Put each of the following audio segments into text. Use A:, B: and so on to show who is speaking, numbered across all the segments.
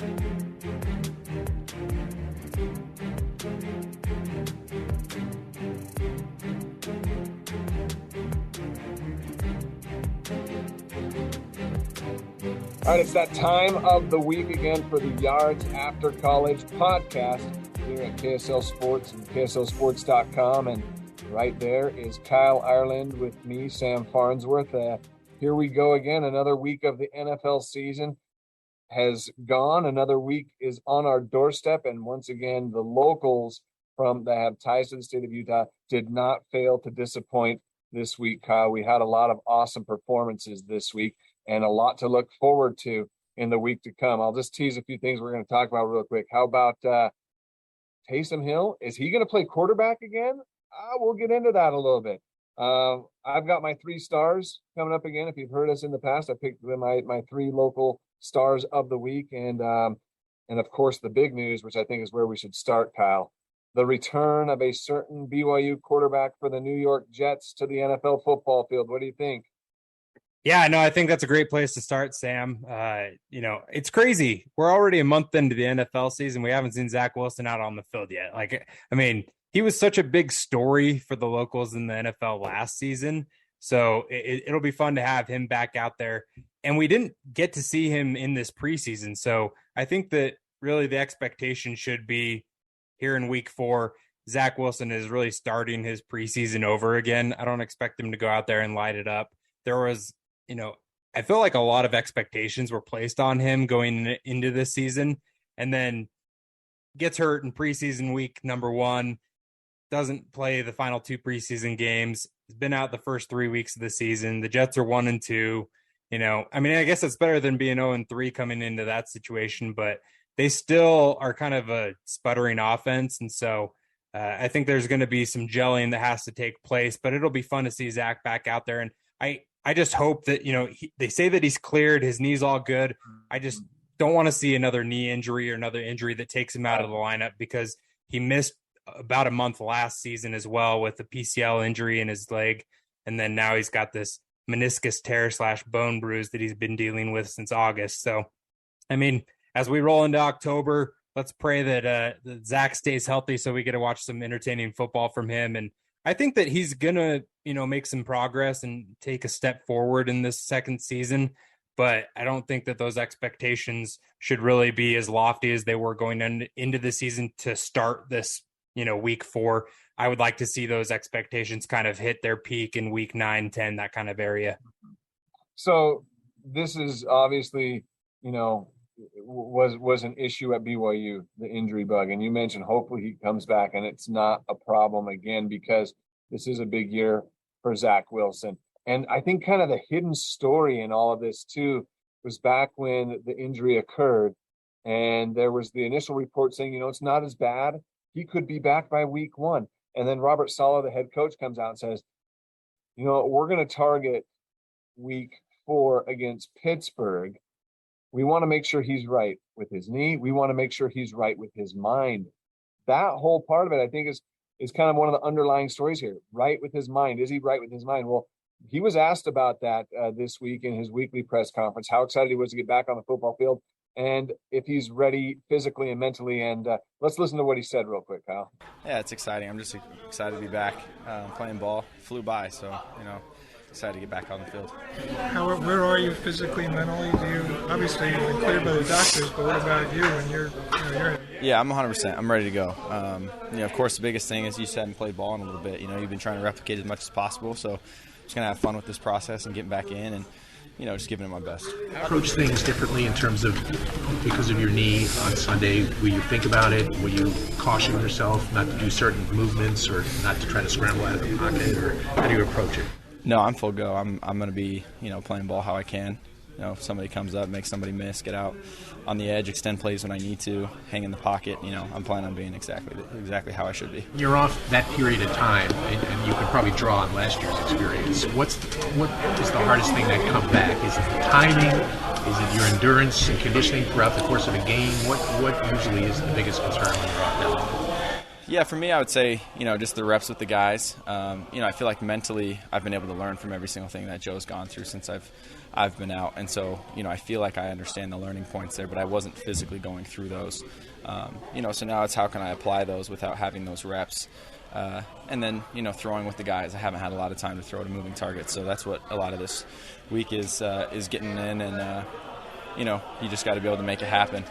A: All right, it's that time of the week again for the Yards After College podcast here at KSL Sports and KSLSports.com. And right there is Kyle Ireland with me, Sam Farnsworth. Here we go again. Another week of the NFL season has gone. Another week is on our doorstep. And once again, the locals that have ties to the state of Utah did not fail to disappoint this week, Kyle. We had a lot of awesome performances this week and a lot to look forward to in the week to come. I'll just tease a few things we're going to talk about real quick. How about Taysom Hill? Is he going to play quarterback again? We'll get into that a little bit. I've got my 3 stars coming up again. If you've heard us in the past, I picked my 3 local stars of the week. And of course, the big news, which I think is where we should start, Kyle, the return of a certain BYU quarterback for the New York Jets to the NFL football field. What do you think?
B: Yeah, no, I think that's a great place to start, Sam. It's crazy. We're already a month into the NFL season. We haven't seen Zach Wilson out on the field yet. He was such a big story for the locals in the NFL last season. So it'll be fun to have him back out there. And we didn't get to see him in this preseason. So I think that really the expectation should be here in week 4, Zach Wilson is really starting his preseason over again. I don't expect him to go out there and light it up. There was, I feel like a lot of expectations were placed on him going into this season, and then gets hurt in preseason week number 1, doesn't play the final 2 preseason games, has been out the first 3 weeks of the season. The Jets are 1-2. I guess it's better than being 0-3 coming into that situation, but they still are kind of a sputtering offense. And so I think there's going to be some gelling that has to take place, but it'll be fun to see Zach back out there. And I just hope that, they say that he's cleared, his knee's all good. I just don't want to see another knee injury or another injury that takes him out of the lineup, because he missed about a month last season as well with the PCL injury in his leg. And then now he's got this meniscus tear / bone bruise that he's been dealing with since August. So, as we roll into October, let's pray that Zach stays healthy so we get to watch some entertaining football from him. And I think that he's going to, make some progress and take a step forward in this second season. But I don't think that those expectations should really be as lofty as they were going into the season to start this, week 4. I would like to see those expectations kind of hit their peak in week 9, 10, that kind of area.
A: So this is obviously, was an issue at BYU, the injury bug. And you mentioned hopefully he comes back and it's not a problem again, because this is a big year for Zach Wilson. And I think kind of the hidden story in all of this too was back when the injury occurred and there was the initial report saying, it's not as bad. He could be back by week 1. And then Robert Saleh, the head coach, comes out and says, we're going to target week 4 against Pittsburgh. We want to make sure he's right with his knee. We want to make sure he's right with his mind. That whole part of it, I think, is kind of one of the underlying stories here. Right with his mind. Is he right with his mind? Well, he was asked about that this week in his weekly press conference, how excited he was to get back on the football field and if he's ready physically and mentally. And let's listen to what he said real quick, Kyle.
C: Yeah, it's exciting. I'm just excited to be back playing ball. Flew by, so, excited to get back on the field.
D: Where are you physically, mentally? Obviously you've been cleared by the doctors, but what about you when you're
C: Yeah, I'm 100%. I'm ready to go. Of course, the biggest thing is you said and played ball in a little bit. You've been trying to replicate as much as possible, so just going to have fun with this process and getting back in and, just giving it my best.
E: Approach things differently in terms of, because of your knee on Sunday, will you think about it? Will you caution yourself not to do certain movements or not to try to scramble out of the pocket, or how do you approach it?
C: No, I'm full go. I'm going to be, playing ball how I can. If somebody comes up, make somebody miss, get out on the edge, extend plays when I need to, hang in the pocket. I'm planning on being exactly how I should be.
E: You're off that period of time, and you can probably draw on last year's experience. What is the hardest thing that comes back? Is it the timing? Is it your endurance and conditioning throughout the course of a game? What usually is the biggest concern when you're off that long?
C: Yeah, for me, I would say, just the reps with the guys. I feel like mentally I've been able to learn from every single thing that Joe's gone through since I've been out. And so, I feel like I understand the learning points there, but I wasn't physically going through those. So now it's how can I apply those without having those reps. And then, throwing with the guys. I haven't had a lot of time to throw to moving targets. So that's what a lot of this week is getting in. And, you just got to be able to make it happen.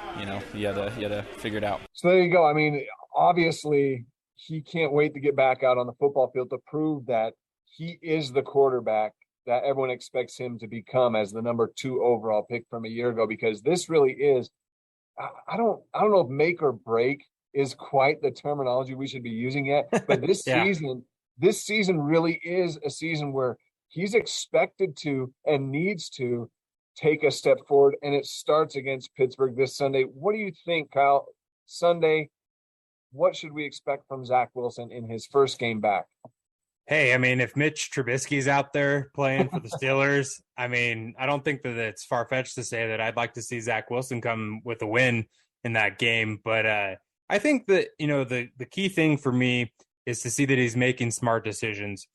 C: You had to figure it out.
A: So there you go. I mean, obviously, he can't wait to get back out on the football field to prove that he is the quarterback that everyone expects him to become as the number 2 overall pick from a year ago, because this really is, I don't know if make or break is quite the terminology we should be using yet, but this season really is a season where he's expected to and needs to take a step forward, and it starts against Pittsburgh this Sunday. What do you think, Kyle? Sunday, what should we expect from Zach Wilson in his first game back?
B: Hey, I mean, if Mitch Trubisky's out there playing for the Steelers, I mean, I don't think that it's far-fetched to say that I'd like to see Zach Wilson come with a win in that game. But I think that, the key thing for me is to see that he's making smart decisions.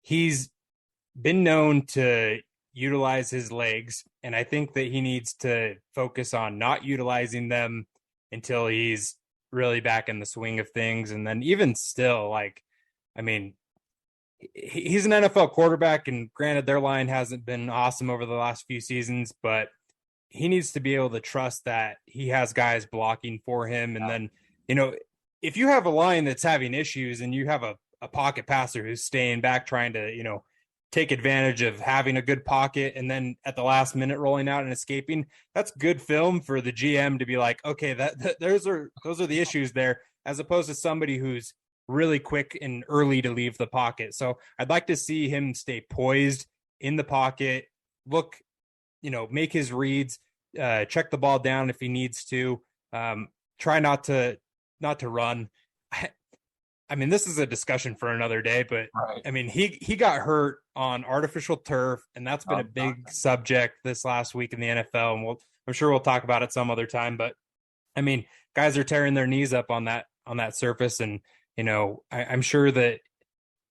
B: He's been known to utilize his legs, and I think that he needs to focus on not utilizing them until he's really back in the swing of things. And then even still, he's an NFL quarterback, and granted their line hasn't been awesome over the last few seasons, but he needs to be able to trust that he has guys blocking for him. And then, if you have a line that's having issues and you have a pocket passer who's staying back trying to, take advantage of having a good pocket and then at the last minute rolling out and escaping, that's good film for the GM to be like, okay, those are the issues there, as opposed to somebody who's really quick and early to leave the pocket. So I'd like to see him stay poised in the pocket, look, make his reads, check the ball down if he needs to, try not to run. I mean, this is a discussion for another day, but right. I mean, he got hurt on artificial turf, and that's been a big subject this last week in the NFL. And I'm sure we'll talk about it some other time, but I mean, guys are tearing their knees up on that surface. And, I'm sure that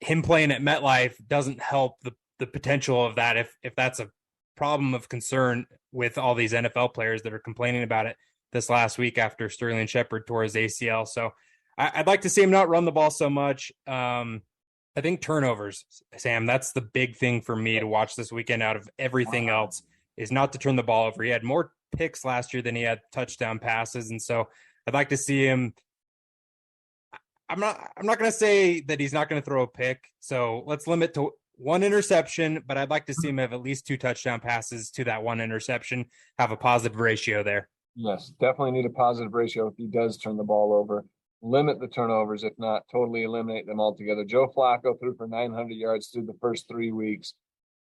B: him playing at MetLife doesn't help the potential of that. If that's a problem of concern with all these NFL players that are complaining about it this last week after Sterling Shepard tore his ACL. So I'd like to see him not run the ball so much. I think turnovers, Sam, that's the big thing for me to watch this weekend out of everything else, is not to turn the ball over. He had more picks last year than he had touchdown passes. And so I'd like to see him. I'm not going to say that he's not going to throw a pick. So let's limit to one interception, but I'd like to see him have at least 2 touchdown passes to that one interception, have a positive ratio there.
A: Yes, definitely need a positive ratio if he does turn the ball over. Limit the turnovers, if not totally eliminate them altogether. Joe Flacco threw for 900 yards through the first 3 weeks.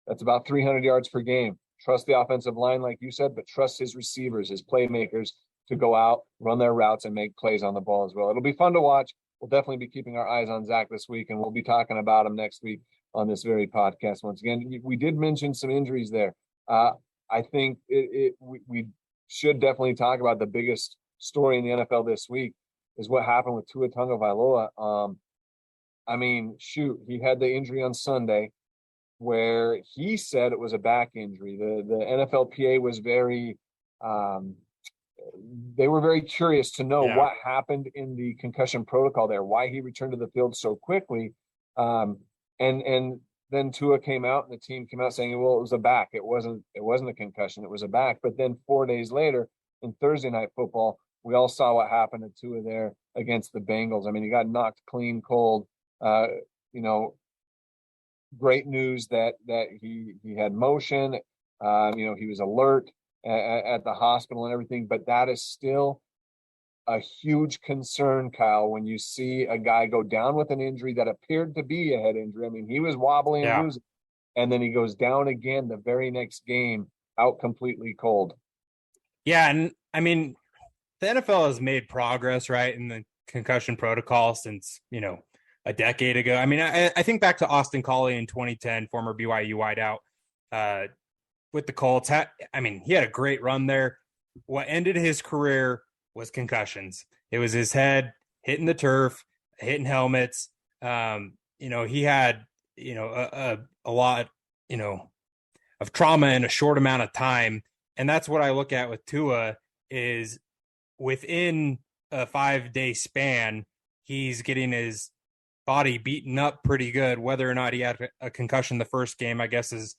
A: That's about 300 yards per game. Trust the offensive line, like you said, but trust his receivers, his playmakers to go out, run their routes, and make plays on the ball as well. It'll be fun to watch. We'll definitely be keeping our eyes on Zach this week, and we'll be talking about him next week on this very podcast. Once again, we did mention some injuries there. I think we should definitely talk about the biggest story in the NFL this week is what happened with Tua Tagovailoa. He had the injury on Sunday where he said it was a back injury. The NFLPA was very they were very curious to know what happened in the concussion protocol there, why he returned to the field so quickly. And then Tua came out and the team came out saying, well, it was a back. It wasn't a concussion. It was a back. But then 4 days later in Thursday Night Football, we all saw what happened to Tua there against the Bengals. I mean, he got knocked clean cold. Great news that he had motion. He was alert at the hospital and everything, but that is still a huge concern, Kyle, when you see a guy go down with an injury that appeared to be a head injury. I mean, he was wobbling and losing, and then he goes down again the very next game, out completely cold.
B: Yeah, and I mean, the NFL has made progress, right, in the concussion protocol since, a decade ago. I mean, I think back to Austin Collie in 2010, former BYU wideout with the Colts. He had a great run there. What ended his career was concussions. It was his head hitting the turf. hitting helmets. He had, a lot, of trauma in a short amount of time. And that's what I look at with Tua is within a 5-day span, he's getting his body beaten up pretty good. Whether or not he had a concussion the first game, I guess is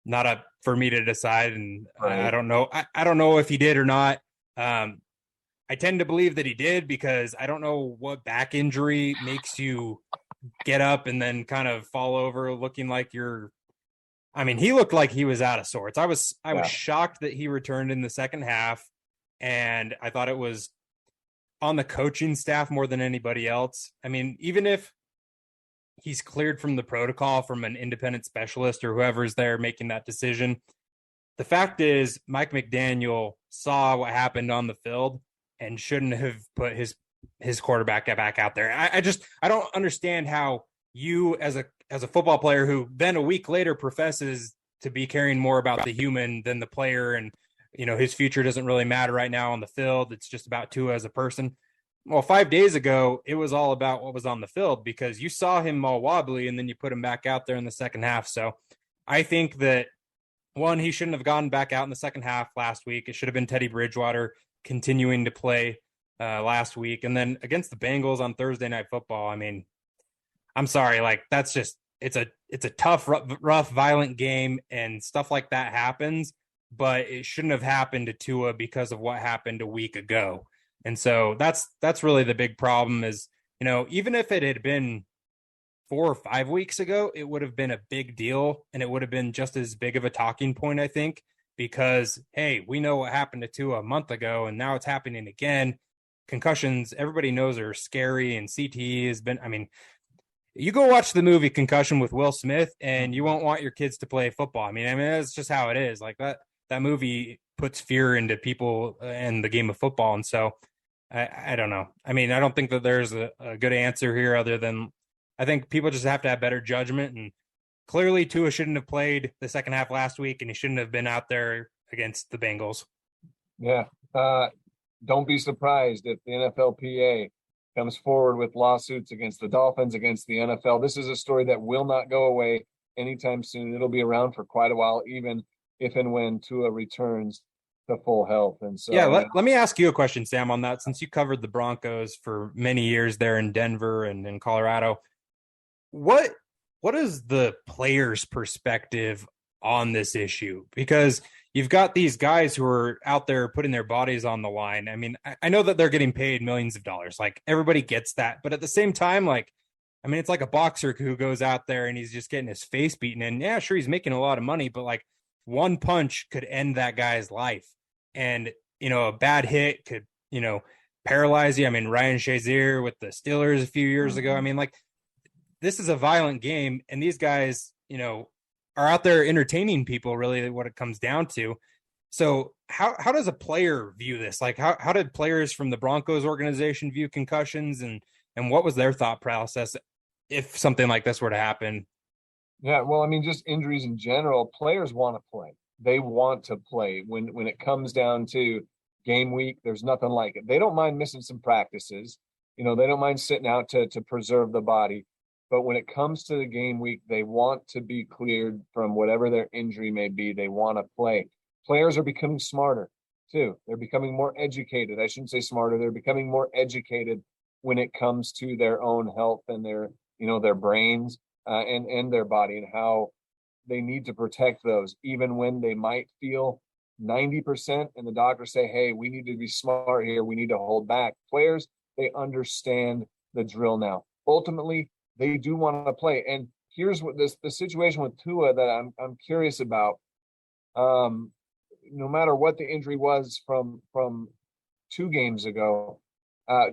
B: not up for me to decide. And right. I don't know. I don't know if he did or not. I tend to believe that he did because I don't know what back injury makes you get up and then kind of fall over looking like he looked like he was out of sorts. I was shocked that he returned in the second half, and I thought it was on the coaching staff more than anybody else. I mean, even if he's cleared from the protocol from an independent specialist or whoever's there making that decision, the fact is Mike McDaniel saw what happened on the field and shouldn't have put his quarterback back out there. I don't understand how you as a football player who then a week later professes to be caring more about the human than the player, and his future doesn't really matter right now on the field. It's just about Tua as a person. Well, 5 days ago, it was all about what was on the field because you saw him all wobbly and then you put him back out there in the second half. So I think that, one, he shouldn't have gone back out in the second half last week. It should have been Teddy Bridgewater continuing to play last week. And then against the Bengals on Thursday Night Football, I mean, I'm sorry, like that's just it's a tough, rough, violent game, and stuff like that happens, but it shouldn't have happened to Tua because of what happened a week ago. And so that's really the big problem is, even if it had been 4 or 5 weeks ago, it would have been a big deal and it would have been just as big of a talking point, I think, because, hey, we know what happened to Tua a month ago and now it's happening again. Concussions, everybody knows are scary, and CTE has been, you go watch the movie Concussion with Will Smith and you won't want your kids to play football. I mean, that's just how it is. Like that movie puts fear into people and the game of football. And so I don't know. I mean, I don't think that there's a good answer here other than I think people just have to have better judgment. And clearly Tua shouldn't have played the second half last week, and he shouldn't have been out there against the Bengals.
A: Yeah. Don't be surprised if the NFLPA comes forward with lawsuits against the Dolphins, against the NFL. This is a story that will not go away anytime soon. It'll be around for quite a while, even if and when Tua returns to full health. And so,
B: let me ask you a question, Sam, on that, since you covered the Broncos for many years there in Denver and in Colorado. What is the players' perspective on this issue? Because you've got these guys who are out there putting their bodies on the line. I mean, I know that they're getting paid millions of dollars. Like, everybody gets that. But at the same time, it's like a boxer who goes out there and he's just getting his face beaten. And yeah, sure, he's making a lot of money, but one punch could end that guy's life. And, a bad hit could, paralyze you. I mean, Ryan Shazier with the Steelers a few years ago. I mean, this is a violent game, and these guys, are out there entertaining people, really what it comes down to. So how does a player view this? How did players from the Broncos organization view concussions, and what was their thought process if something like this were to happen?
A: Yeah, well, just injuries in general, players want to play. They want to play. When it comes down to game week, there's nothing like it. They don't mind missing some practices. They don't mind sitting out to preserve the body. But when it comes to the game week, they want to be cleared from whatever their injury may be. They want to play. Players are becoming smarter, too. They're becoming more educated. I shouldn't say smarter. They're becoming more educated when it comes to their own health and their brains and their body, and how they need to protect those, even when they might feel 90% and the doctors say, hey, we need to be smart here. We need to hold back. Players, they understand the drill now. Ultimately, they do want to play. And here's what the situation with Tua that I'm curious about. No matter what the injury was from 2 games ago,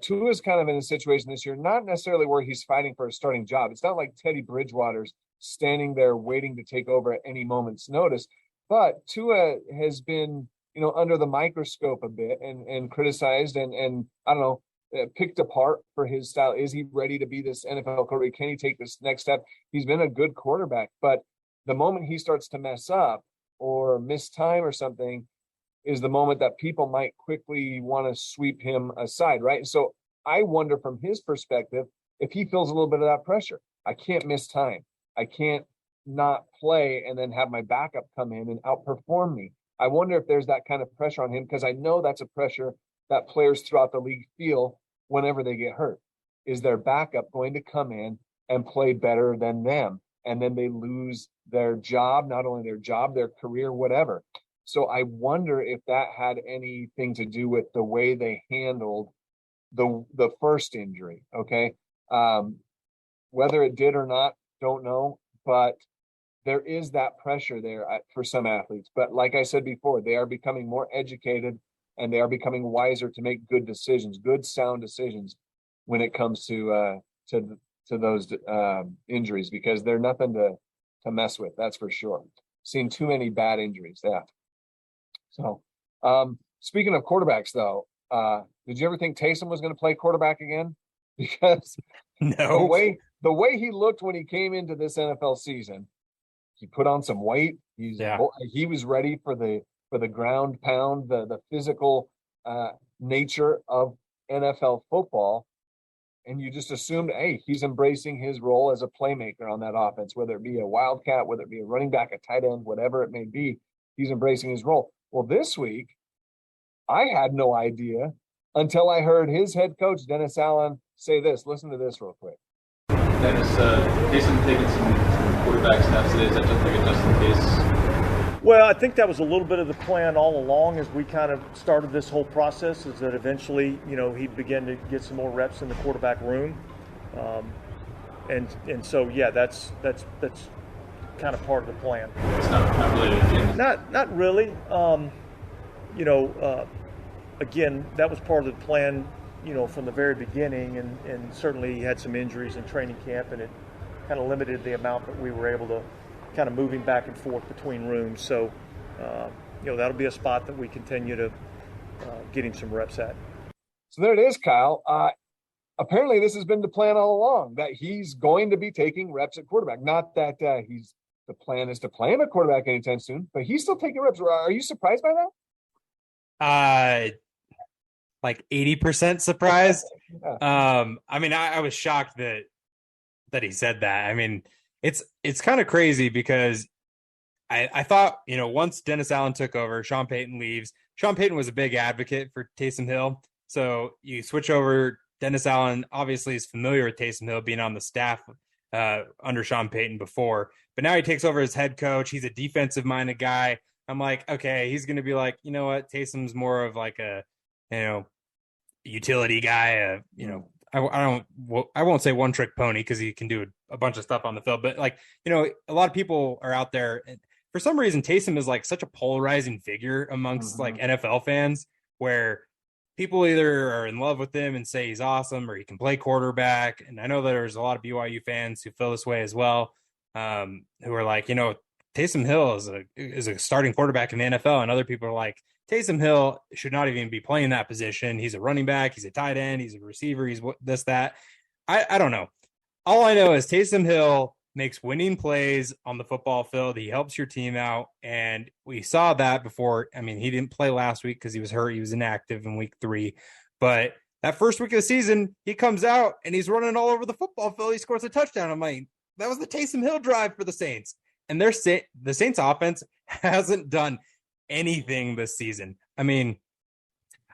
A: Tua is kind of in a situation this year, not necessarily where he's fighting for a starting job. It's not like Teddy Bridgewater's standing there waiting to take over at any moment's notice. But Tua has been, under the microscope a bit and criticized and I don't know, picked apart for his style. Is he ready to be this NFL quarterback? Can he take this next step? He's been a good quarterback, but the moment he starts to mess up or miss time or something is the moment that people might quickly want to sweep him aside, right? So I wonder from his perspective, if he feels a little bit of that pressure. I can't miss time. I can't not play and then have my backup come in and outperform me. I wonder if there's that kind of pressure on him, because I know that's a pressure that players throughout the league feel whenever they get hurt. Is their backup going to come in and play better than them? And then they lose their job, not only their job, their career, whatever. So I wonder if that had anything to do with the way they handled the first injury. Okay. Whether it did or not, don't know, but there is that pressure there for some athletes. But like I said before, they are becoming more educated and they are becoming wiser to make good decisions, good sound decisions when it comes to those injuries, because they're nothing to mess with. That's for sure. Seen too many bad injuries. Yeah. So, speaking of quarterbacks, though, did you ever think Taysom was going to play quarterback again? Because
B: No.
A: the way he looked when he came into this NFL season, he put on some weight. He was ready for the ground pound, the physical nature of NFL football. And you just assumed, hey, he's embracing his role as a playmaker on that offense, whether it be a wildcat, whether it be a running back, a tight end, whatever it may be, he's embracing his role. Well, this week, I had no idea until I heard his head coach, Dennis Allen, say this. Listen to this real quick.
F: Dennis, Taysom taking some quarterback snaps today. Is that just like a just in case?
G: Well, I think that was a little bit of the plan all along as we kind of started this whole process, is that eventually, he'd begin to get some more reps in the quarterback room. And so, yeah, that's kind of part of the plan.
F: It's not really a gym.
G: Not really. Again, that was part of the plan, from the very beginning, and certainly he had some injuries in training camp, and it kind of limited the amount that we were able to kind of moving back and forth between rooms. So, that'll be a spot that we continue to get him some reps at.
A: So there it is, Kyle. Apparently this has been the plan all along, that he's going to be taking reps at quarterback. Not that the plan is to play him at quarterback anytime soon, but he's still taking reps. Are you surprised by that?
B: Like 80% surprised.
A: Yeah.
B: I was shocked that he said that. I mean, it's kind of crazy because I thought, once Dennis Allen took over, Sean Payton leaves. Sean Payton was a big advocate for Taysom Hill. So you switch over, Dennis Allen obviously is familiar with Taysom Hill being on the staff under Sean Payton before, but now he takes over as head coach. He's a defensive minded guy. I'm like, okay, he's going to be like, you know what? Taysom's more of like a, utility guy, I won't say one trick pony because he can do a bunch of stuff on the field, but like, a lot of people are out there. And for some reason, Taysom is like such a polarizing figure amongst like NFL fans, where people either are in love with him and say he's awesome or he can play quarterback. And I know that there's a lot of BYU fans who feel this way as well, who are like, Taysom Hill is a starting quarterback in the NFL. And other people are like, Taysom Hill should not even be playing that position. He's a running back. He's a tight end. He's a receiver. He's this, that. I don't know. All I know is Taysom Hill makes winning plays on the football field. He helps your team out. And we saw that before. I mean, he didn't play last week because he was hurt. He was inactive in week 3. But that first week of the season, he comes out and he's running all over the football field. He scores a touchdown. I'm like, that was the Taysom Hill drive for the Saints. And the Saints offense hasn't done anything this season. I mean,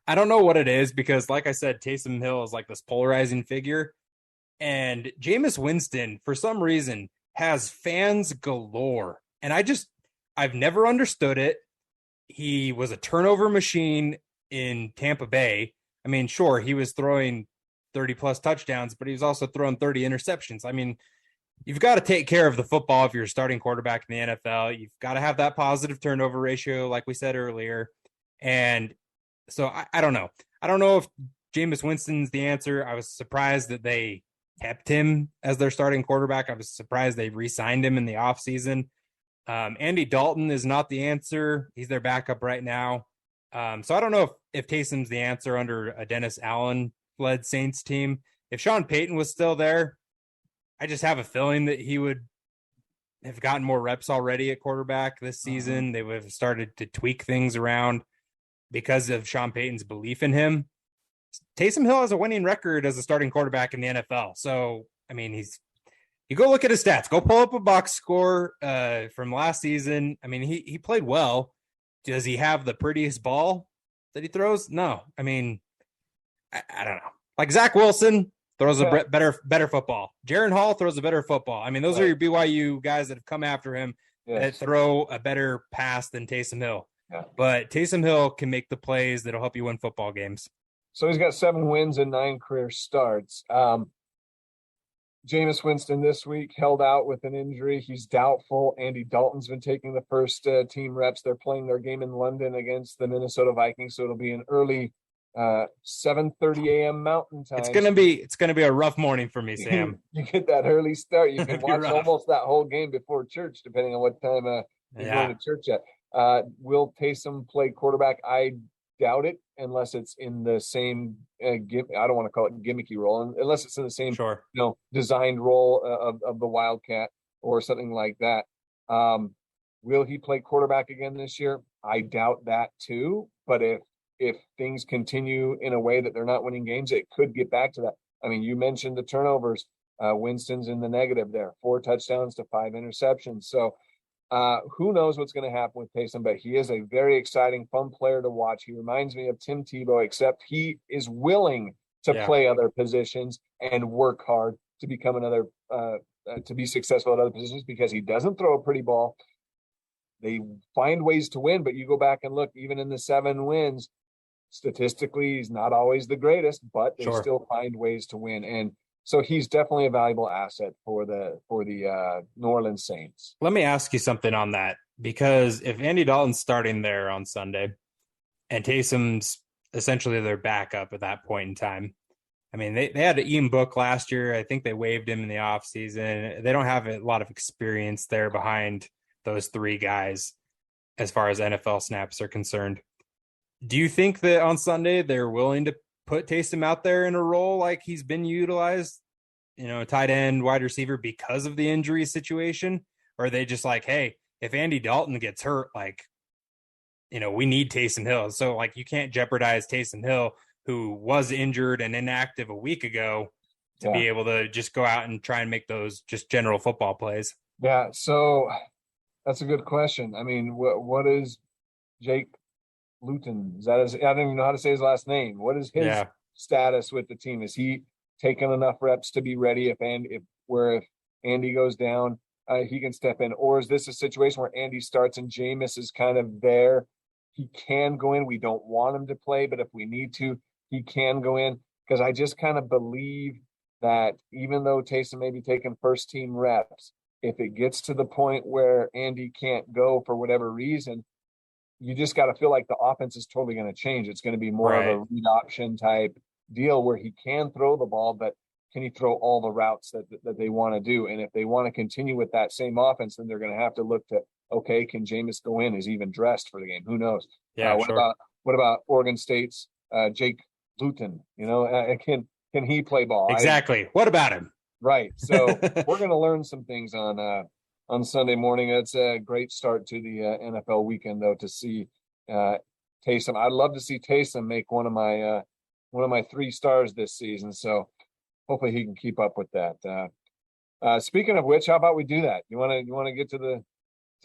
B: I don't know what it is, because like I said, Taysom Hill is like this polarizing figure, and Jameis Winston for some reason has fans galore, and I've never understood it. He was a turnover machine in Tampa Bay. I mean, sure, he was throwing 30 plus touchdowns, but he was also throwing 30 interceptions. I mean, you've got to take care of the football if you're a starting quarterback in the NFL. You've got to have that positive turnover ratio, like we said earlier. And so I don't know. I don't know if Jameis Winston's the answer. I was surprised that they kept him as their starting quarterback. I was surprised they re-signed him in the offseason. Andy Dalton is not the answer. He's their backup right now. So I don't know if Taysom's the answer under a Dennis Allen-led Saints team. If Sean Payton was still there, I just have a feeling that he would have gotten more reps already at quarterback this season. They would have started to tweak things around because of Sean Payton's belief in him. Taysom Hill has a winning record as a starting quarterback in the NFL. So, I mean, you go look at his stats, go pull up a box score from last season. I mean, he played well. Does he have the prettiest ball that he throws? No. I mean, I don't know. Like Zach Wilson throws a better football. Jaron Hall throws a better football. I mean, those are your BYU guys that have come after him that throw a better pass than Taysom Hill. Yeah. But Taysom Hill can make the plays that'll help you win football games.
A: So he's got 7 wins and 9 career starts. Jameis Winston this week held out with an injury. He's doubtful. Andy Dalton's been taking the first team reps. They're playing their game in London against the Minnesota Vikings, so it'll be an early 7:30 a.m. Mountain Time.
B: It's gonna be a rough morning for me, Sam.
A: You get that early start. You can watch almost that whole game before church, depending on what time you're going to church at. Will Taysom play quarterback? I doubt it, unless it's in the same I don't want to call it gimmicky role, unless it's in the same designed role of the Wildcat or something like that. Will he play quarterback again this year? I doubt that too. But if things continue in a way that they're not winning games, it could get back to that. I mean, you mentioned the turnovers. Winston's in the negative there, 4 touchdowns to 5 interceptions. So who knows what's going to happen with Taysom, but he is a very exciting, fun player to watch. He reminds me of Tim Tebow, except he is willing to play other positions and work hard to become another, to be successful at other positions, because he doesn't throw a pretty ball. They find ways to win, but you go back and look, even in the 7 wins, statistically, he's not always the greatest, but they still find ways to win. And so he's definitely a valuable asset for the New Orleans Saints.
B: Let me ask you something on that, because if Andy Dalton's starting there on Sunday and Taysom's essentially their backup at that point in time, I mean, they had Ian Book last year. I think they waived him in the offseason. They don't have a lot of experience there behind those 3 guys as far as NFL snaps are concerned. Do you think that on Sunday they're willing to put Taysom out there in a role like he's been utilized, tight end, wide receiver, because of the injury situation? Or are they just like, hey, if Andy Dalton gets hurt, we need Taysom Hill. So you can't jeopardize Taysom Hill, who was injured and inactive a week ago, to be able to just go out and try and make those just general football plays.
A: Yeah. So that's a good question. I mean, what is Jake Luton? I don't even know how to say his last name. What is his status with the team? Is he taken enough reps to be ready if Andy goes down, he can step in? Or is this a situation where Andy starts and Jameis is kind of there? He can go in. We don't want him to play, but if we need to, he can go in. Because I just kind of believe that even though Taysom may be taking first team reps, if it gets to the point where Andy can't go for whatever reason, you just got to feel like the offense is totally going to change. It's going to be more of a read option type deal where he can throw the ball, but can he throw all the routes that they want to do? And if they want to continue with that same offense, then they're going to have to look to, okay, can Jameis go in? Is he even dressed for the game? Who knows? What about Oregon State's Jake Luton? Can he play ball?
B: Exactly. What about him?
A: Right. So we're going to learn some things on Sunday morning. It's a great start to the NFL weekend, though, to see Taysom. I'd love to see Taysom make one of my 3 stars this season. So hopefully he can keep up with that. Speaking of which, how about we do that? You want to get to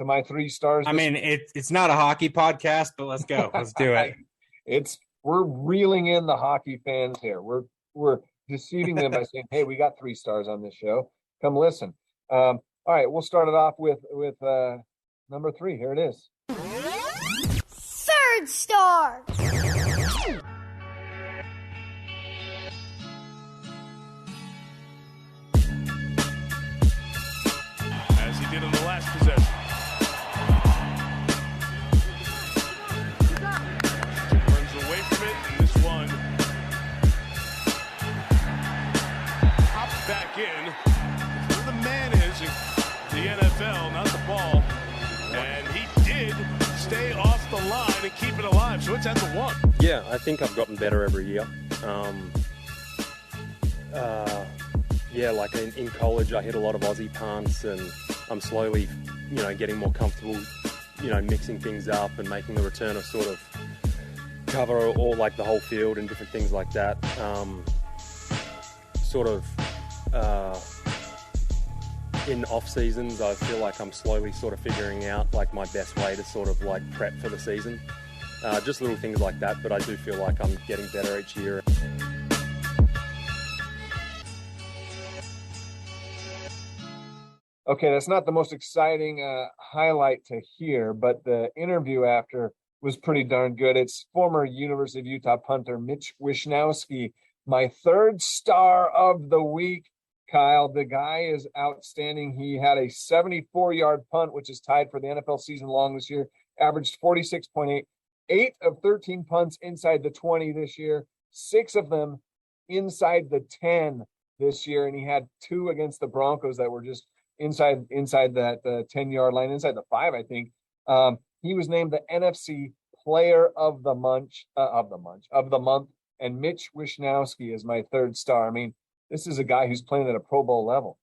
A: my 3 stars?
B: I mean, it's not a hockey podcast, but let's go. Let's do it.
A: We're reeling in the hockey fans here. We're deceiving them by saying, hey, we got 3 stars on this show. Come listen. All right, we'll start it off with number 3. Here it is.
H: 3rd star.
I: As he did in the last possession. Runs away from it, and this one hops back in. Where the man is in the NFL, not the ball. And he did stay off the line and keep it alive, so it's at the 1.
J: Yeah, I think I've gotten better every year. Like in college, I hit a lot of Aussie punts, and I'm slowly, getting more comfortable, mixing things up and making the returner sort of cover all like the whole field and different things like that. In off seasons, I feel like I'm slowly sort of figuring out like my best way to sort of like prep for the season. Just little things like that, but I do feel like I'm getting better each year.
A: Okay, that's not the most exciting highlight to hear, but the interview after was pretty darn good. It's former University of Utah punter Mitch Wishnowsky, my third star of the week. Kyle, the guy is outstanding. He had a 74-yard punt, which is tied for the NFL season long this year, averaged 46.8, 8 of 13 punts inside the 20 this year, 6 of them inside the 10 this year, and he had 2 against the Broncos that were just inside that 10-yard line, inside the 5, I think. He was named the NFC Player of the Month, and Mitch Wishnowsky is my third star. I mean, this is a guy who's playing at a Pro Bowl level.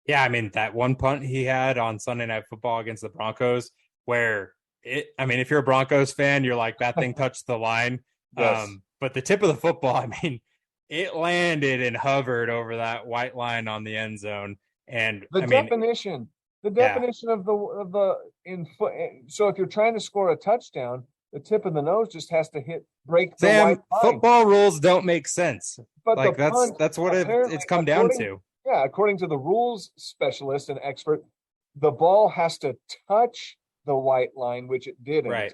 B: Yeah, I mean, that one punt he had on Sunday Night Football against the Broncos, where if you're a Broncos fan, you're like, that thing touched the line.
A: Yes.
B: But the tip of the football, I mean, it landed and hovered over that white line on the end zone. And
A: the definition of so if you're trying to score a touchdown, the tip of the nose just has to break the white line.
B: Football rules don't make sense.
A: But
B: like that's what it's come down to.
A: Yeah, according to the rules specialist and expert, the ball has to touch the white line, which it didn't.
B: Right.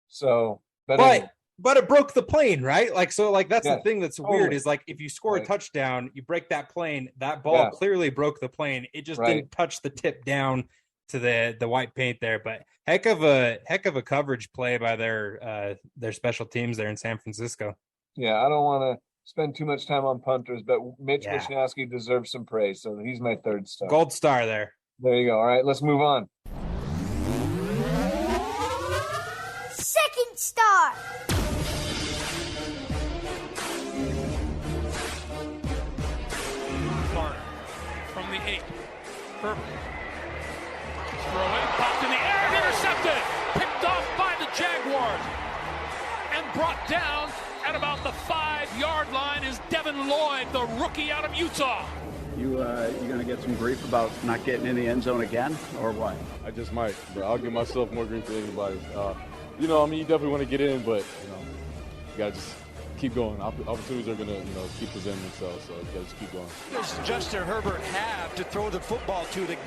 A: So,
B: but it broke the plane, right? That's the thing that's weird is like if you score a touchdown, you break that plane. That ball clearly broke the plane. It just didn't touch the tip down to the white paint there. But heck of a coverage play by their special teams there in San Francisco.
A: Yeah, I don't want to spend too much time on punters, but Mitch Wishnowsky deserves some praise, so he's my third star.
B: Gold star there.
A: There you go. All right, let's move on.
H: Second star.
I: From the 8. Herbert. Throw in, popped in the air, and intercepted. Picked off by the Jaguars. And brought down at about the 5-yard line is Devin Lloyd, the rookie out of Utah.
K: You going to get some grief about not getting in the end zone again, or what?
L: I just might, but I'll give myself more grief than anybody. You definitely want to get in, but, you got to just keep going. Opportunities are going to, keep presenting themselves, so you got to just keep going.
M: Does Justin Herbert have to throw the football to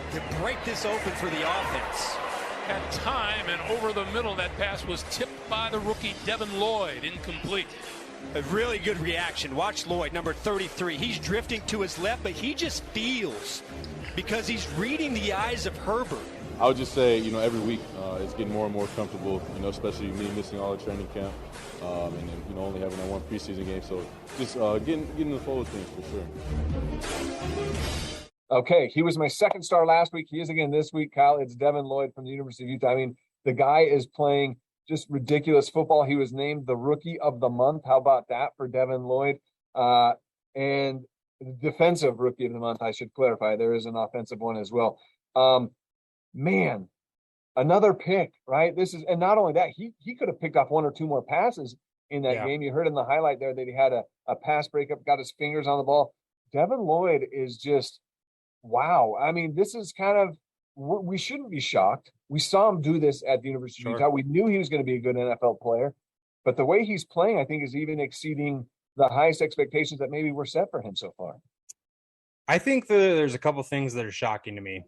M: break this open for the offense?
I: Had time, and over the middle, that pass was tipped by the rookie Devin Lloyd, incomplete.
M: A really good reaction. Watch Lloyd, number 33. He's drifting to his left, but he just feels because he's reading the eyes of Herbert.
L: I would just say, every week it's getting more and more comfortable, especially me missing all the training camp and then, only having that one preseason game. So just getting in the flow of things for sure.
A: Okay, he was my second star last week. He is again this week, Kyle. It's Devin Lloyd from the University of Utah. I mean, the guy is playing just ridiculous football. He was named the Rookie of the Month. How about that for Devin Lloyd? And defensive Rookie of the Month, I should clarify. There is an offensive one as well. Man, another pick, right? And not only that, he could have picked off 1 or 2 more passes in that game. You heard in the highlight there that he had a pass breakup, got his fingers on the ball. Devin Lloyd is just, wow. I mean, this is kind of, we shouldn't be shocked. We saw him do this at the University of Utah. We knew he was going to be a good NFL player, but the way he's playing, I think, is even exceeding the highest expectations that maybe were set for him so far.
B: I think there's a couple things that are shocking to me.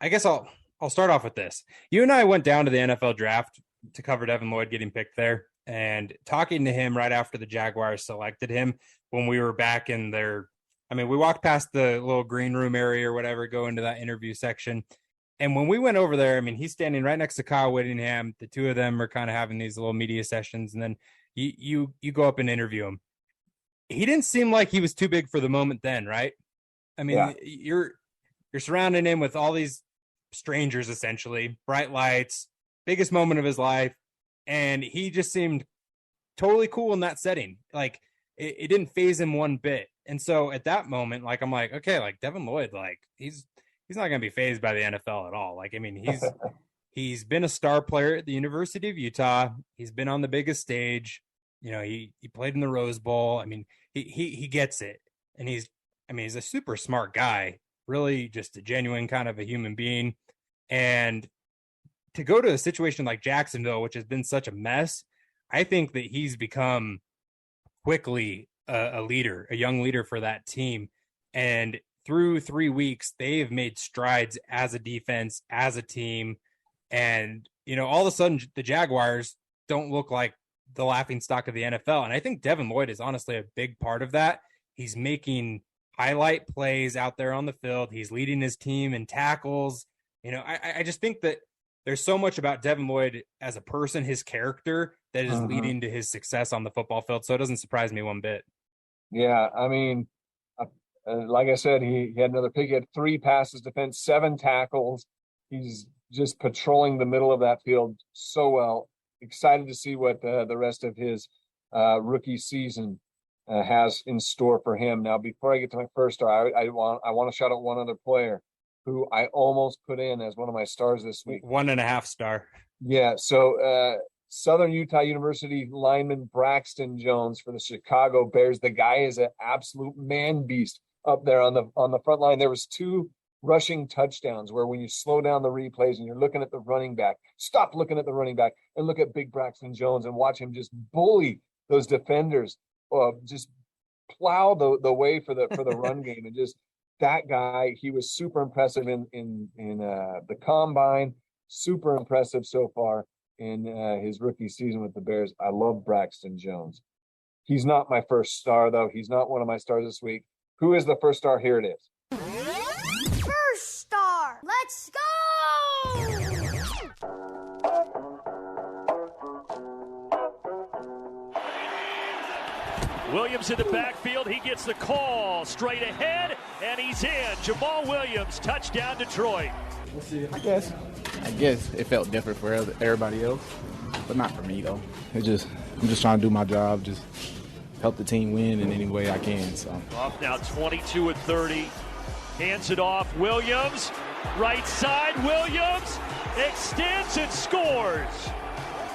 B: I guess I'll start off with this. You and I went down to the NFL draft to cover Devin Lloyd getting picked there, and talking to him right after the Jaguars selected him when we were back in we walked past the little green room area or whatever, go into that interview section. And when we went over there, he's standing right next to Kyle Whittingham. The two of them are kind of having these little media sessions. And then you go up and interview him. He didn't seem like he was too big for the moment then, right? You're surrounding him with all these strangers, essentially, bright lights, biggest moment of his life. And he just seemed totally cool in that setting. Like it didn't faze him one bit. And so at that moment, I'm like, okay, Devin Lloyd, he's not going to be fazed by the NFL at all. He's been a star player at the University of Utah. He's been on the biggest stage. He played in the Rose Bowl. I mean, he gets it. And he's a super smart guy, really just a genuine kind of a human being. And to go to a situation like Jacksonville, which has been such a mess, I think that he's become quickly a leader, a young leader for that team. And through 3 weeks, they have made strides as a defense, as a team. And, all of a sudden the Jaguars don't look like the laughingstock of the NFL. And I think Devin Lloyd is honestly a big part of that. He's making highlight plays out there on the field. He's leading his team in tackles. I just think that there's so much about Devin Lloyd as a person, his character, that is leading to his success on the football field. So it doesn't surprise me one bit.
A: Yeah, I mean, like I said, he had another pick. He had 3 passes defense, 7 tackles. He's just patrolling the middle of that field so well. Excited to see what the rest of his rookie season has in store for him. Now, before I get to my first star, I want to shout out one other player who I almost put in as one of my stars this week.
B: 1.5 star.
A: Yeah, so Southern Utah University lineman Braxton Jones for the Chicago Bears. The guy is an absolute man beast up there on the front line. There was 2 rushing touchdowns where when you slow down the replays and you're looking at the running back, stop looking at the running back and look at big Braxton Jones and watch him just bully those defenders, just plow the way for the run game. And just that guy, he was super impressive in the combine, super impressive so far in his rookie season with the Bears. I love Braxton Jones. He's not my first star, though. He's not one of my stars this week. Who is the first star? Here it is.
H: First star. Let's go!
N: Williams in the backfield. He gets the call straight ahead, and he's in. Jamal Williams, touchdown Detroit.
O: We'll see. I guess it felt different for everybody else, but not for me though. I'm just trying to do my job, just help the team win in any way I can. So
N: Off now 22 and 30. Hands it off. Williams, right side. Williams extends and scores.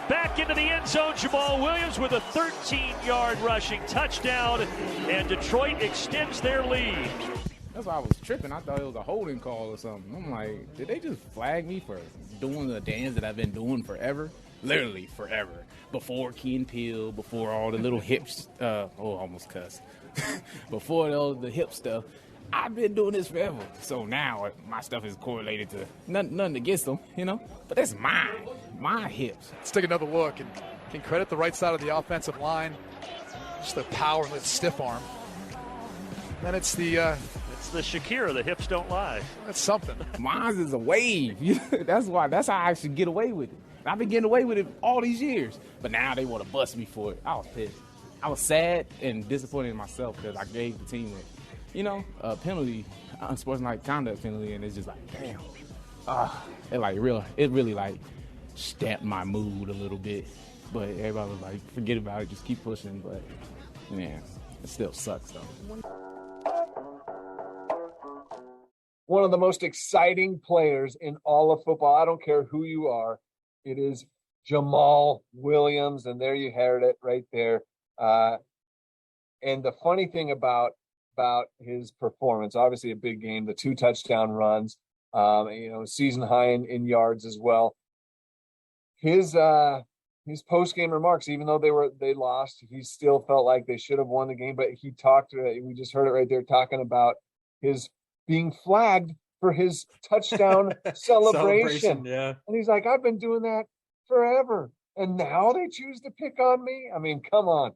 N: Back into the end zone, Jamal Williams with a 13-yard rushing touchdown, and Detroit extends their lead.
O: That's why I was tripping. I thought it was a holding call or something. I'm like, did they just flag me for doing the dance that I've been doing forever? Literally forever. Before Key and Peele, before all the little hips, almost cussed. Before the hip stuff. I've been doing this forever. So now my stuff is correlated to nothing against them, But that's my hips.
P: Let's take another look and can credit the right side of the offensive line. Just the power and the stiff arm. And it's the
N: Shakira, the hips don't lie.
P: That's something.
O: Mine is a wave. That's how I should get away with it. I've been getting away with it all these years. But now they want to bust me for it. I was pissed. I was sad and disappointed in myself because I gave the team a penalty, unsportsmanlike conduct penalty, and it's just like, damn. It really stamped my mood a little bit. But everybody was like, forget about it, just keep pushing. But yeah, it still sucks though.
A: One of the most exciting players in all of football, I don't care who you are, it is Jamal Williams, and there you heard it right there. And the funny thing about his performance, obviously a big game, the 2 touchdown runs, season high in yards as well. His post-game remarks, even though they lost, he still felt like they should have won the game. But he talked, we just heard it right there, talking about his being flagged for his touchdown celebration.
B: Yeah.
A: And he's like, I've been doing that forever. And now they choose to pick on me? I mean, come on.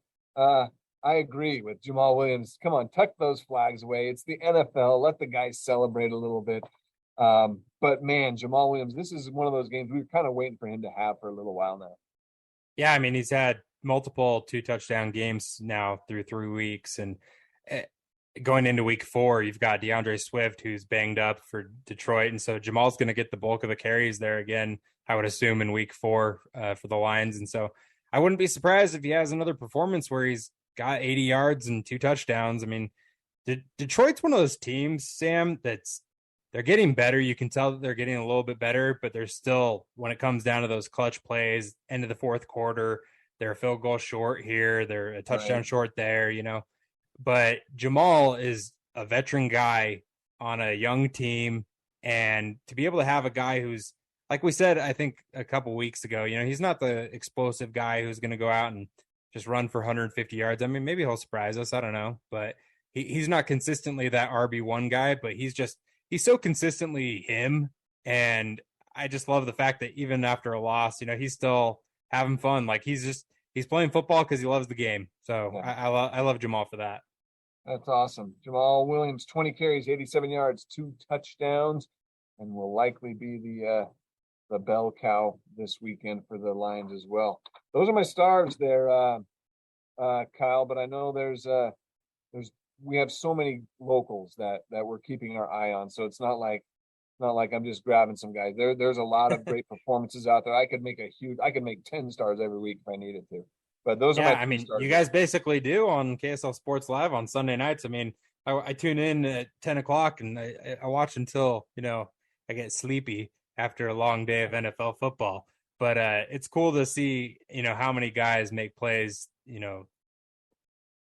A: I agree with Jamal Williams. Come on, tuck those flags away. It's the NFL. Let the guys celebrate a little bit. But, man, Jamal Williams, this is one of those games we were kind of waiting for him to have for a little while now.
B: Yeah, I mean, he's had multiple 2-touchdown games now through 3 weeks. And going into week 4, you've got DeAndre Swift, who's banged up for Detroit. And so Jamal's going to get the bulk of the carries there again, I would assume, in week 4 for the Lions. And so I wouldn't be surprised if he has another performance where he's got 80 yards and 2 touchdowns. I mean, Detroit's one of those teams, Sam, they're they're getting better. You can tell that they're getting a little bit better, but they're still, when it comes down to those clutch plays, end of the fourth quarter, they're a field goal short here, they're a touchdown short there, But Jamal is a veteran guy on a young team, and to be able to have a guy who's, like we said, I think a couple weeks ago, he's not the explosive guy who's going to go out and just run for 150 yards. I mean, maybe he'll surprise us. I don't know, but he's not consistently that RB1 guy, but he's so consistently him. And I just love the fact that even after a loss, he's still having fun. Like he's playing football because he loves the game. So yeah. I love Jamal for that.
A: That's awesome. Jamal Williams, 20 carries, 87 yards, 2 touchdowns, and will likely be the bell cow this weekend for the Lions as well. Those are my stars there, Kyle. But I know we have so many locals that we're keeping our eye on. So it's not like I'm just grabbing some guys. There's a lot of great performances out there. I could make 10 stars every week if I needed to. But those are my.
B: I mean, you guys basically do on KSL Sports Live on Sunday nights. I mean, I tune in at 10 o'clock and I watch until I get sleepy after a long day of NFL football. But it's cool to see, how many guys make plays,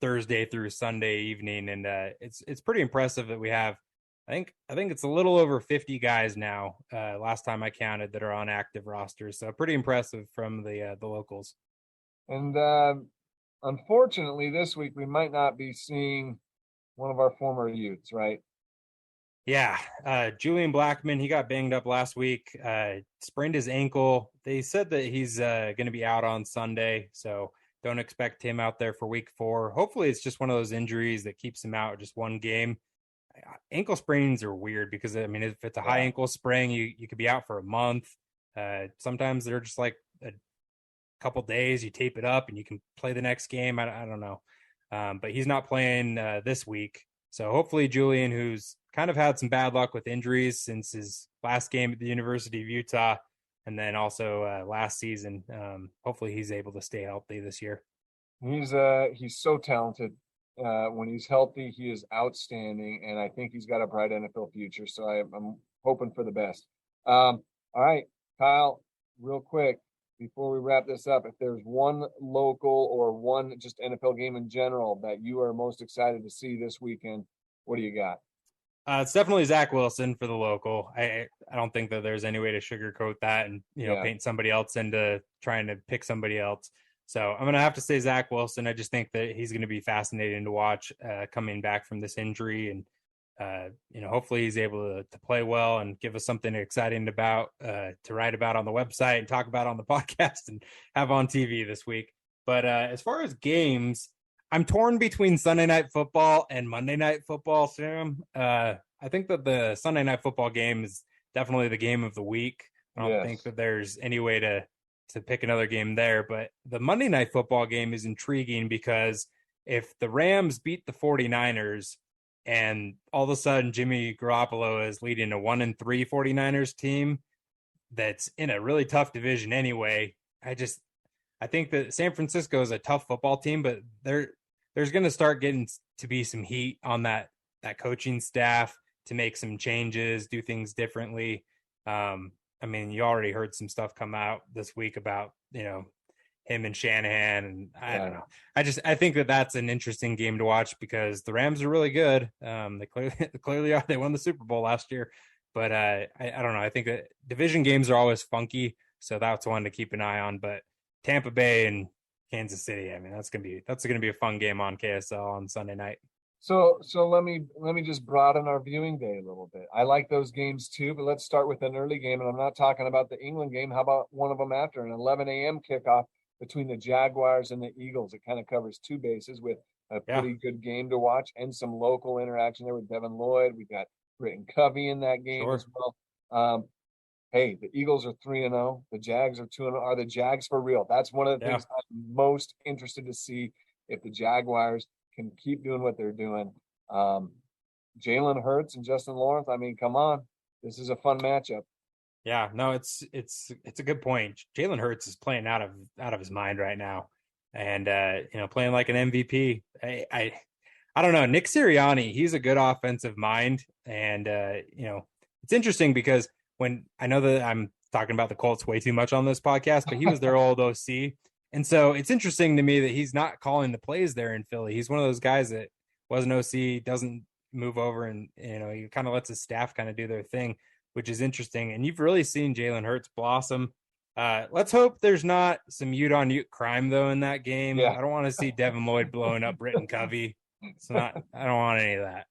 B: Thursday through Sunday evening. And it's pretty impressive that we have, I think it's a little over 50 guys now, last time I counted, that are on active rosters. So pretty impressive from the locals.
A: And unfortunately, this week we might not be seeing one of our former youths, right?
B: Yeah, Julian Blackman, he got banged up last week, sprained his ankle. They said that he's going to be out on Sunday, so don't expect him out there for week 4. Hopefully it's just one of those injuries that keeps him out just one game. Ankle sprains are weird because, I mean, if it's a high ankle sprain, you could be out for a month. Sometimes they're just like a couple days, you tape it up and you can play the next game. I don't know. But he's not playing this week. So hopefully Julian, who's kind of had some bad luck with injuries since his last game at the University of Utah, and then also last season, hopefully he's able to stay healthy this year.
A: He's so talented. When he's healthy, he is outstanding, and I think he's got a bright NFL future. So I'm hoping for the best. All right, Kyle, real quick before we wrap this up, if there's one local or one just NFL game in general that you are most excited to see this weekend, what do you got?
B: It's definitely Zach Wilson for the local. I don't think that there's any way to sugarcoat that and paint somebody else into trying to pick somebody else. So I'm going to have to say Zach Wilson. I just think that he's going to be fascinating to watch coming back from this injury. And, hopefully he's able to play well and give us something exciting to write about on the website and talk about on the podcast and have on TV this week. But as far as games, I'm torn between Sunday Night Football and Monday Night Football, Sam. I think that the Sunday Night Football game is definitely the game of the week. I don't think that there's any way to pick another game there. But the Monday Night Football game is intriguing because if the Rams beat the 49ers and all of a sudden Jimmy Garoppolo is leading a 1-3 49ers team that's in a really tough division anyway, I think that San Francisco is a tough football team, but there's going to start getting to be some heat on that coaching staff to make some changes, do things differently. I mean, you already heard some stuff come out this week about, him and Shanahan, and I don't know. I think that that's an interesting game to watch because the Rams are really good. They clearly are. They won the Super Bowl last year, but I don't know. I think that division games are always funky, so that's one to keep an eye on. But Tampa Bay and Kansas City, I mean, that's gonna be a fun game on KSL on Sunday night.
A: So let me just broaden our viewing day a little bit. I like those games too, but let's start with an early game, and I'm not talking about the England game. How about one of them after an 11 a.m. kickoff between the Jaguars and the Eagles? It kind of covers 2 bases with a pretty good game to watch and some local interaction there with Devin Lloyd. We got Britton Covey in that game as well. Hey, the Eagles are 3-0. The Jags are 2-0. Are the Jags for real? That's one of the things I'm most interested to see, if the Jaguars can keep doing what they're doing. Jalen Hurts and Justin Lawrence, I mean, come on. This is a fun matchup.
B: Yeah, no, it's a good point. Jalen Hurts is playing out of his mind right now, and playing like an MVP. I don't know. Nick Sirianni, he's a good offensive mind, and it's interesting because when I know that I'm talking about the Colts way too much on this podcast, but he was their old OC. And so it's interesting to me that he's not calling the plays there in Philly. He's one of those guys that was an OC, doesn't move over, and he kind of lets his staff kind of do their thing, which is interesting. And you've really seen Jalen Hurts blossom. Let's hope there's not some Ute-on-Ute crime though in that game. Yeah. I don't want to see Devin Lloyd blowing up Britton Covey. I don't want any of that.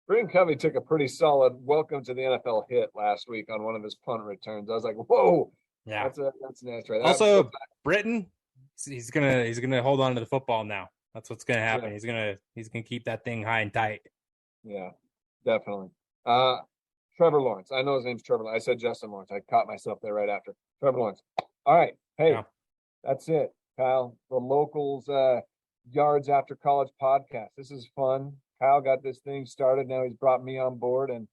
A: Britton Covey took a pretty solid welcome to the NFL hit last week on one of his punt returns. I was like, whoa.
B: Yeah.
A: That's nasty. Right?
B: Also, Britton, he's gonna hold on to the football now. That's what's gonna happen. Yeah. He's gonna keep that thing high and tight.
A: Yeah, definitely. Trevor Lawrence. I know his name's Trevor. I said Justin Lawrence. I caught myself there right after. Trevor Lawrence. All right. Hey, That's it, Kyle. The Locals Yards After College podcast. This is fun. Kyle got this thing started. Now he's brought me on board and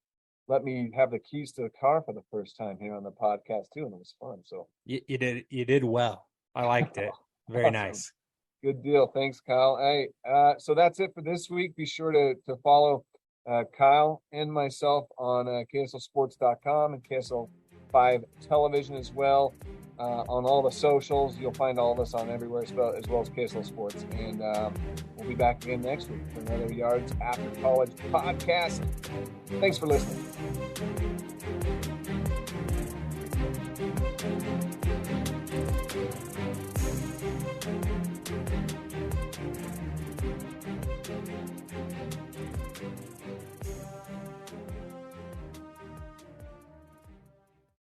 A: let me have the keys to the car for the first time here on the podcast too, and it was fun. So
B: you did well. I liked it. Very awesome. Nice.
A: Good deal. Thanks, Kyle. Hey, so that's it for this week. Be sure to follow Kyle and myself on KSLSports.com and KSL5 Television as well. On all the socials, you'll find all of us on everywhere as well as KSL Sports. And we'll be back again next week for another Yards After College podcast. Thanks for listening.